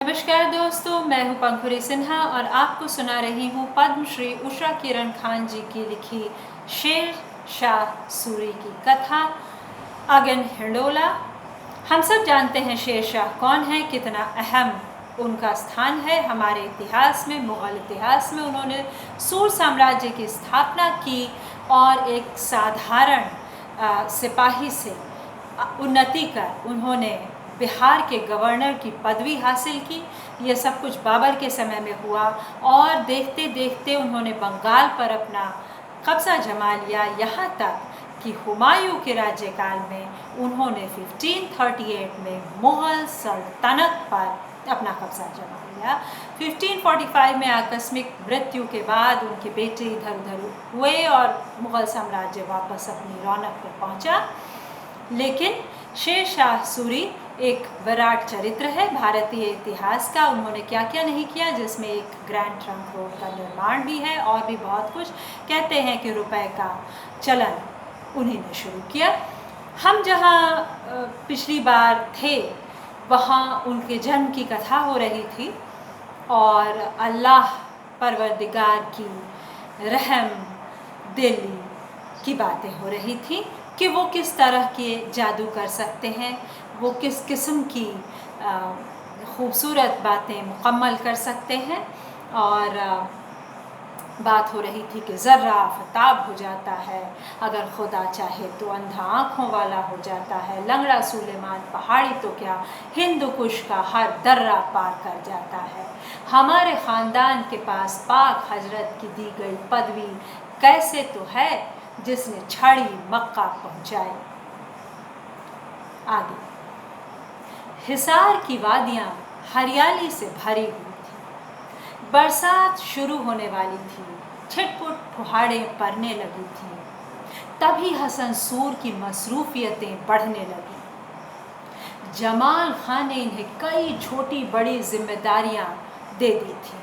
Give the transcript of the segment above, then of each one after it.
नमस्कार दोस्तों, मैं हूं पंखुरी सिन्हा और आपको सुना रही हूं पद्म श्री उषा किरण खान जी की लिखी शेर शाह सूरी की कथा अगन हिंडोला। हम सब जानते हैं शेर शाह कौन है, कितना अहम उनका स्थान है हमारे इतिहास में। मुग़ल इतिहास में उन्होंने सूर साम्राज्य की स्थापना की और एक साधारण सिपाही से उन्नति कर उन्होंने बिहार के गवर्नर की पदवी हासिल की। ये सब कुछ बाबर के समय में हुआ और देखते देखते उन्होंने बंगाल पर अपना कब्ज़ा जमा लिया, यहाँ तक कि हुमायूं के राज्यकाल में उन्होंने 1538 में मुग़ल सल्तनत पर अपना कब्ज़ा जमा लिया। 1545 में आकस्मिक मृत्यु के बाद उनके बेटे इधर उधर हुए और मुग़ल साम्राज्य वापस अपनी रौनक पर पहुँचा। लेकिन शेर शाह सूरी एक विराट चरित्र है भारतीय इतिहास का। उन्होंने क्या क्या नहीं किया, जिसमें एक ग्रैंड ट्रंक रोड का निर्माण भी है और भी बहुत कुछ। कहते हैं कि रुपए का चलन उन्हीं ने शुरू किया। हम जहाँ पिछली बार थे वहाँ उनके जन्म की कथा हो रही थी और अल्लाह परवरदिगार की रहम दिल की बातें हो रही थी कि वो किस तरह के जादू कर सकते हैं, वो किस किस्म की खूबसूरत बातें मुकम्मल कर सकते हैं। और बात हो रही थी कि ज़र्रा आफताब हो जाता है, अगर खुदा चाहे तो अंधा आँखों वाला हो जाता है, लंगड़ा सुलेमान पहाड़ी तो क्या हिंदू कुश का हर दर्रा पार कर जाता है। हमारे ख़ानदान के पास पाक हजरत की दी गई पदवी कैसे तो है जिसने छड़ी मक्का पहुँचाई। आगे हिसार की वादियाँ हरियाली से भरी हुई थी। बरसात शुरू होने वाली थी, छिटपुट फुहारें पड़ने लगी थी। तभी हसन सूर की मसरूफियतें बढ़ने लगीं। जमाल खान ने इन्हें कई छोटी बड़ी जिम्मेदारियां दे दी थी।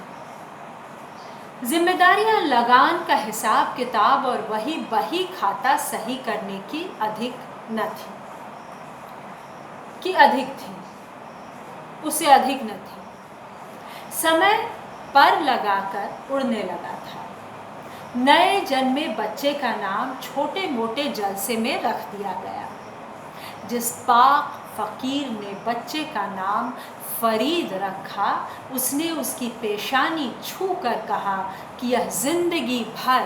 जिम्मेदारियां लगान का हिसाब किताब और वही बही खाता सही करने की अधिक न थी कि अधिक थी, उससे अधिक न थी। समय पर लगाकर उड़ने लगा था। नए जन्मे बच्चे का नाम छोटे मोटे जलसे में रख दिया गया। जिस पाक फ़कीर ने बच्चे का नाम फरीद रखा, उसने उसकी पेशानी छू कर कहा कि यह जिंदगी भर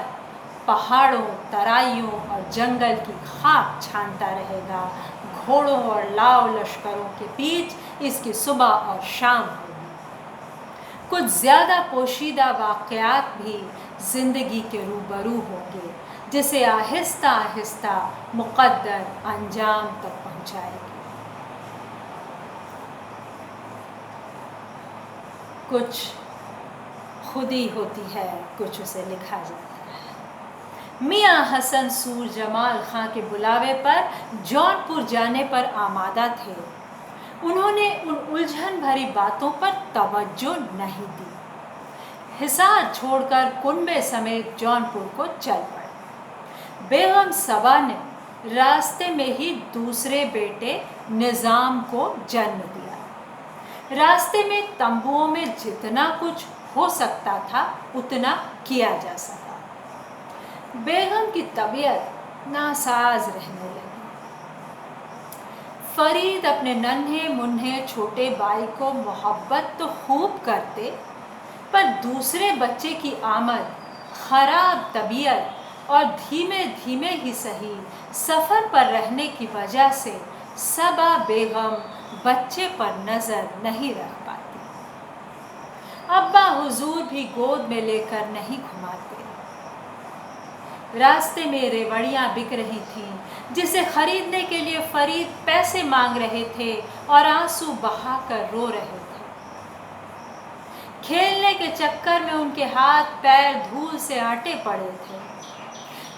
पहाड़ों, तराइयों और जंगल की खाक छानता रहेगा। घोड़ों और लाव लश्करों के बीच इसकी सुबह और शाम होगी। कुछ ज़्यादा पोशीदा वाक़यात भी ज़िंदगी के रूबरू होंगे, जिसे आहिस्ता आहिस्ता मुक़द्दर अंजाम तक पहुँचाएगी। कुछ खुदी होती है, कुछ उसे लिखा जाता है। मियाँ हसन सूर जमाल खां के बुलावे पर जौनपुर जाने पर आमादा थे। उन्होंने उन उलझन भरी बातों पर तवज्जो नहीं दी। हिसार छोड़कर कुनबे समेत जौनपुर को चल पड़े। बेगम सबा ने रास्ते में ही दूसरे बेटे निज़ाम को जन्म दिया। रास्ते में तंबुओं में जितना कुछ हो सकता था उतना किया जा सका। बेगम की तबीयत नासाज रहने लगी। फरीद अपने नन्हे मुन्ने छोटे भाई को मोहब्बत तो खूब करते, पर दूसरे बच्चे की आमद, ख़राब तबीयत और धीमे धीमे ही सही सफ़र पर रहने की वजह से सबा बेगम बच्चे पर नज़र नहीं रख पाती। अब्बा हुजूर भी गोद में लेकर नहीं घुमाते। रास्ते में रेवड़ियाँ बिक रही थीं, जिसे खरीदने के लिए फरीद पैसे मांग रहे थे और आंसू बहाकर रो रहे थे। खेलने के चक्कर में उनके हाथ पैर धूल से आटे पड़े थे।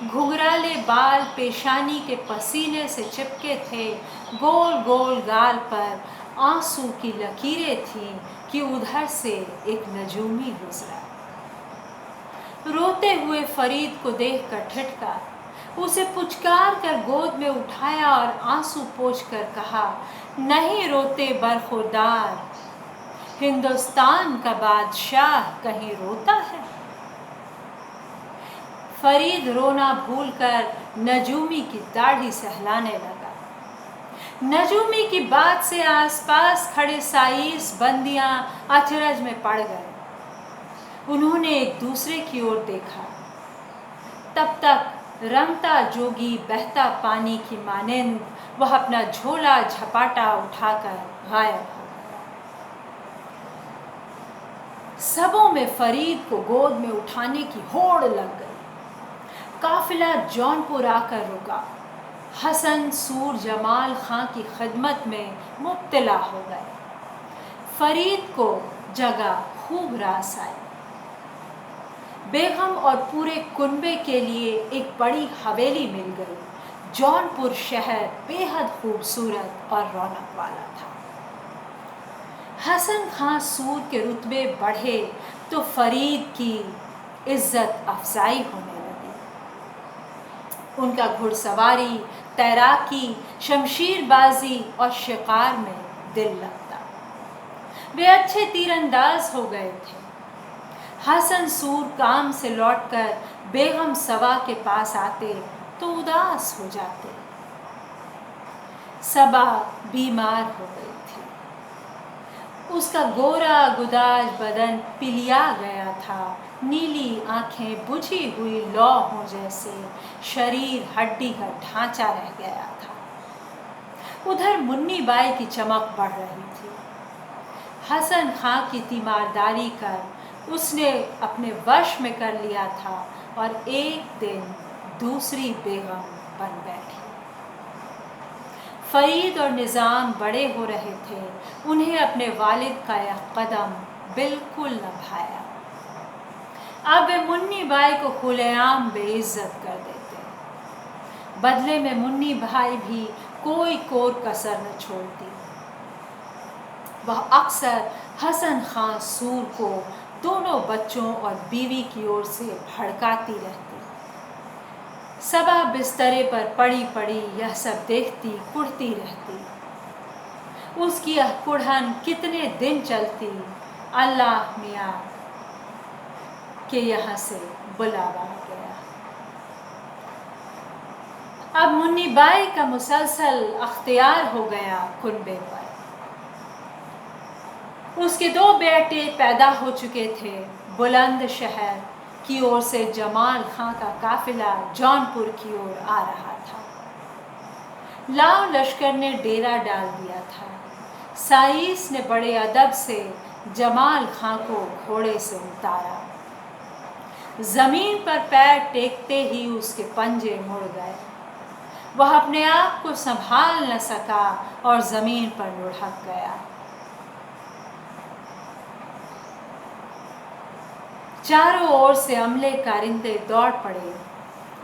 घुघराले बाल पेशानी के पसीने से चिपके थे। गोल गोल गाल पर आंसू की लकीरें थीं कि उधर से एक नजूमी गुजरा। रोते हुए फरीद को देखकर ठिठका, उसे पुचकार कर गोद में उठाया और आंसू पोंछकर कहा, नहीं रोते बरखुरदार, ہندوستان کا بادشاہ کہیں روتا ہے؟ فرید رونا بھول کر نجومی کی داڑھی سہلانے لگا۔ نجومی کی بات سے آس پاس کھڑے 22 بندیاں اچرج میں پڑ گئے۔ انہوں نے ایک دوسرے کی اور دیکھا۔ تب تک رنگتا جوگی بہتا پانی کی مانند وہ اپنا جھولا جھپاٹا اٹھا کر غائب ہو گیا۔ سبوں میں فرید کو گود میں اٹھانے کی ہوڑ لگ گئی۔ قافلہ جونپور آ کر رکا۔ حسن سور جمال خاں کی خدمت میں مبتلا ہو گئے۔ فرید کو جگہ خوب راس آئی۔ بیگم اور پورے کنبے کے لیے ایک بڑی حویلی مل گئی۔ جونپور شہر بے حد خوبصورت اور رونق والا تھا۔ حسن خاں سور کے رتبے بڑھے تو فرید کی عزت افزائی ہونے لگی۔ ان کا گھڑ سواری، تیراکی، شمشیر بازی اور شکار میں دل لگتا۔ وہ اچھے تیر انداز ہو گئے تھے۔ حسن سور کام سے لوٹ کر بیگم سبا کے پاس آتے تو اداس ہو جاتے۔ سبا بیمار ہو گئی تھی۔ اس کا گورا گداج بدن پلیا گیا تھا، نیلی آنکھیں بجھی ہوئی لوہوں جیسے، شریر ہڈی کا ڈھانچہ رہ گیا تھا۔ ادھر منی بائی کی چمک بڑھ رہی تھی۔ حسن خاں کی تیمارداری کر اس نے اپنے وش میں کر لیا تھا اور ایک دن دوسری بیگم بن بیٹھی۔ فرید اور نظام بڑے ہو رہے تھے، انہیں اپنے والد کا یہ قدم بالکل نہ بھایا۔ اب وہ منی بائی کو کھلے عام بے عزت کر دیتے۔ بدلے میں منی بھائی بھی کوئی کور کسر نہ چھوڑتی۔ وہ اکثر حسن خاں سور کو دونوں بچوں اور بیوی کی اور سے بھڑکاتی رہتی۔ سبا بسترے پر پڑی پڑی یہ سب دیکھتی کڑتی رہتی۔ اس کی یہ کڑھن کتنے دن چلتی، اللہ میاں کہ یہاں سے بلاوا گیا۔ اب منی بائی کا مسلسل اختیار ہو گیا کنبے پر۔ اس کے 2 بیٹے پیدا ہو چکے تھے۔ بلند شہر کی اور سے جمال خاں کا قافلہ جونپور کی اور آ رہا تھا۔ لاؤ لشکر نے ڈیرا ڈال دیا تھا۔ سائیس نے بڑے ادب سے جمال خاں کو گھوڑے سے اتارا۔ زمین پر پیر ٹیکتے ہی اس کے پنجے مڑ گئے۔ وہ اپنے آپ کو سنبھال نہ سکا اور زمین پر لڑھک گیا۔ چاروں اور سے عملے کارندے دوڑ پڑے۔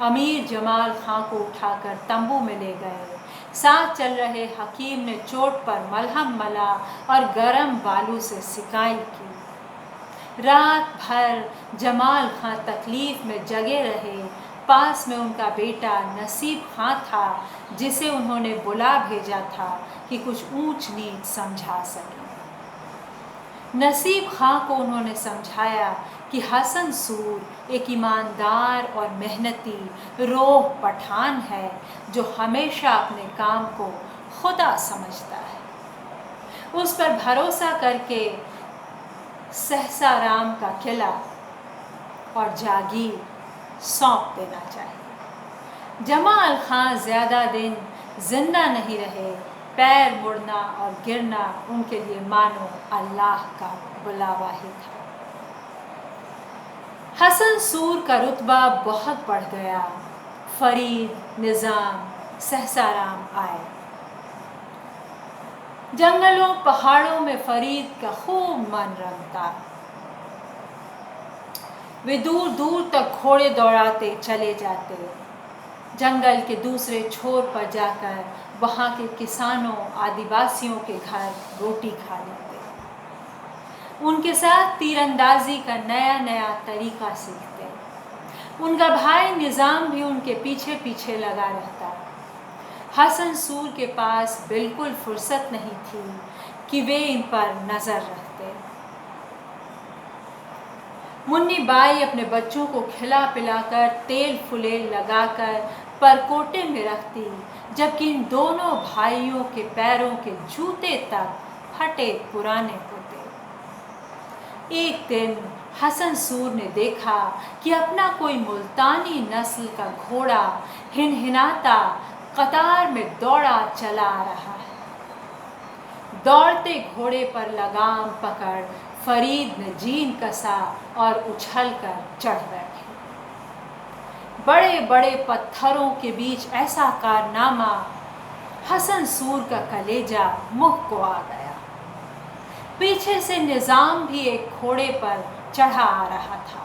امیر جمال خاں کو اٹھا کر تمبو میں لے گئے۔ ساتھ چل رہے حکیم نے چوٹ پر ملہم ملا اور گرم بالو سے سکائی کی۔ رات بھر جمال خاں تکلیف میں جگے رہے۔ پاس میں ان کا بیٹا نصیب خاں تھا، جسے انہوں نے بلا بھیجا تھا کہ کچھ اونچ نیچ سمجھا سکے۔ نصیب خاں کو انہوں نے سمجھایا کہ حسن سور ایک ایماندار اور محنتی روح پٹھان ہے جو ہمیشہ اپنے کام کو خدا سمجھتا ہے۔ اس پر بھروسہ کر کے سہسا رام کا قلعہ اور جاگیر سونپ دینا چاہیے۔ جمال خاں زیادہ دن زندہ نہیں رہے۔ پیر مڑنا اور گرنا ان کے لیے مانو اللہ کا بلاوا ہی تھا۔ حسن سور کا رتبہ بہت بڑھ گیا۔ فرید، نظام، سہسا رام آئے۔ جنگلوں پہاڑوں میں فرید کا خوب من رمتا۔ وہ دور دور تک گھوڑے دوڑاتے چلے جاتے۔ جنگل کے دوسرے چھور پر جا کر وہاں کے کسانوں آدیواسیوں کے گھر روٹی کھا لیتے۔ ان کے ساتھ تیر اندازی کا نیا نیا طریقہ سیکھتے۔ ان کا بھائی نظام بھی ان کے پیچھے پیچھے لگا رہتا۔ حسن سور کے پاس بالکل فرصت نہیں تھی کہ وہ ان پر نظر رکھتے۔ मुन्नी बाई अपने बच्चों को खिला पिलाकर तेल फुलेल लगाकर परकोटे में रखती, जबकि इन दोनों भाइयों के पैरों के जूते तक फटे पुराने होते। एक दिन हसन सूर ने देखा कि अपना कोई मुल्तानी नस्ल का घोड़ा हिनहिनाता कतार में दौड़ा चला आ रहा है। दौड़ते घोड़े पर लगाम पकड़ फरीद ने जीन कसा और उछलकर चढ़ बैठे। बड़े बड़े पत्थरों के बीच ऐसा कारनामा, हसन सूर का कलेजा मुंह को आ गया। पीछे से निजाम भी एक घोड़े पर चढ़ा आ रहा था।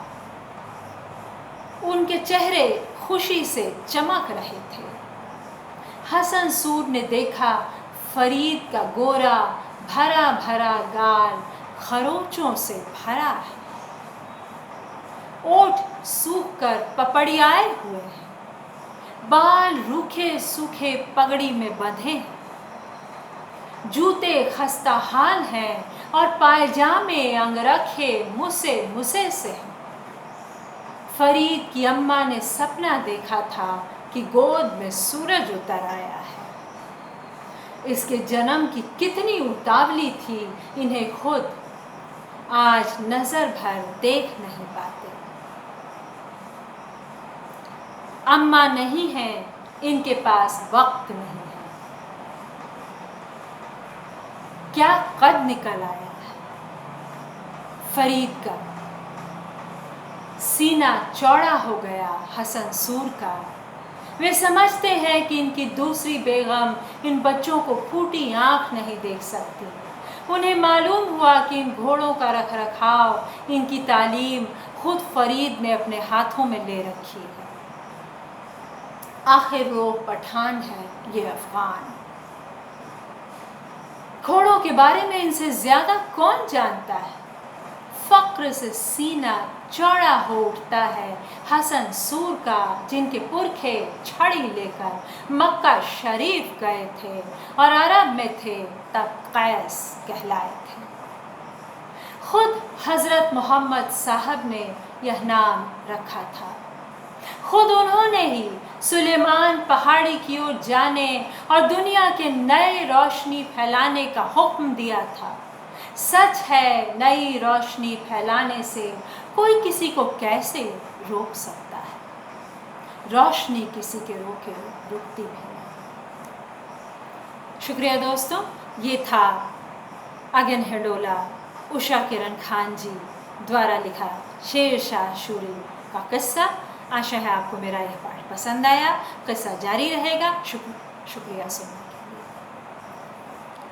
उनके चेहरे खुशी से चमक रहे थे। हसन सूर ने देखा फरीद का गोरा भरा भरा गाल खरोचों से भरा है, ओठ सूख कर पपड़ियाए हुए हैं, बाल रूखे सूखे पगड़ी में बंधे हैं, जूते खस्ता हाल हैं और पायजामे अंगरखे मुसे मुसे से हैं। फरीद की अम्मा ने सपना देखा था कि गोद में सूरज उतर आया है। इसके जन्म की कितनी उतावली थी, इन्हें खुद आज नजर भर देख नहीं पाते। अम्मा नहीं है, इनके पास वक्त नहीं है। क्या कद निकल आया है फरीद का, सीना चौड़ा हो गया हसन सूर का। वे समझते हैं कि इनकी दूसरी बेगम इन बच्चों को फूटी आंख नहीं देख सकती। उन्हें मालूम हुआ कि इन घोड़ों का रखरखाव, इनकी तालीम खुद फरीद ने अपने हाथों में ले रखी है। आखिर वो पठान है, ये अफगान। घोड़ों के बारे में इनसे ज्यादा कौन जानता है। फक्र से सीना चौड़ा हो उठता है हसन सूर का, जिनके पुरखे छड़ी लेकर मक्का शरीफ गए थे और अरब में थे तब कैस कहलाए थे। खुद हजरत मोहम्मद साहब ने यह नाम रखा था। खुद उन्होंने ही सुलेमान पहाड़ी की ओर जाने और दुनिया के नए रोशनी फैलाने का हुक्म दिया था। सच है, नई रोशनी फैलाने से कोई किसी को कैसे रोक सकता है। रोशनी किसी के रोके रुकती भी नहीं। शुक्रिया दोस्तों, ये था अगनहिडोला उषा किरण खान जी द्वारा लिखा शेर शाह सूरी का किस्सा। आशा है आपको मेरा यह पाठ पसंद आया। किस्सा जारी रहेगा। शुक्रिया सुनने के लिए।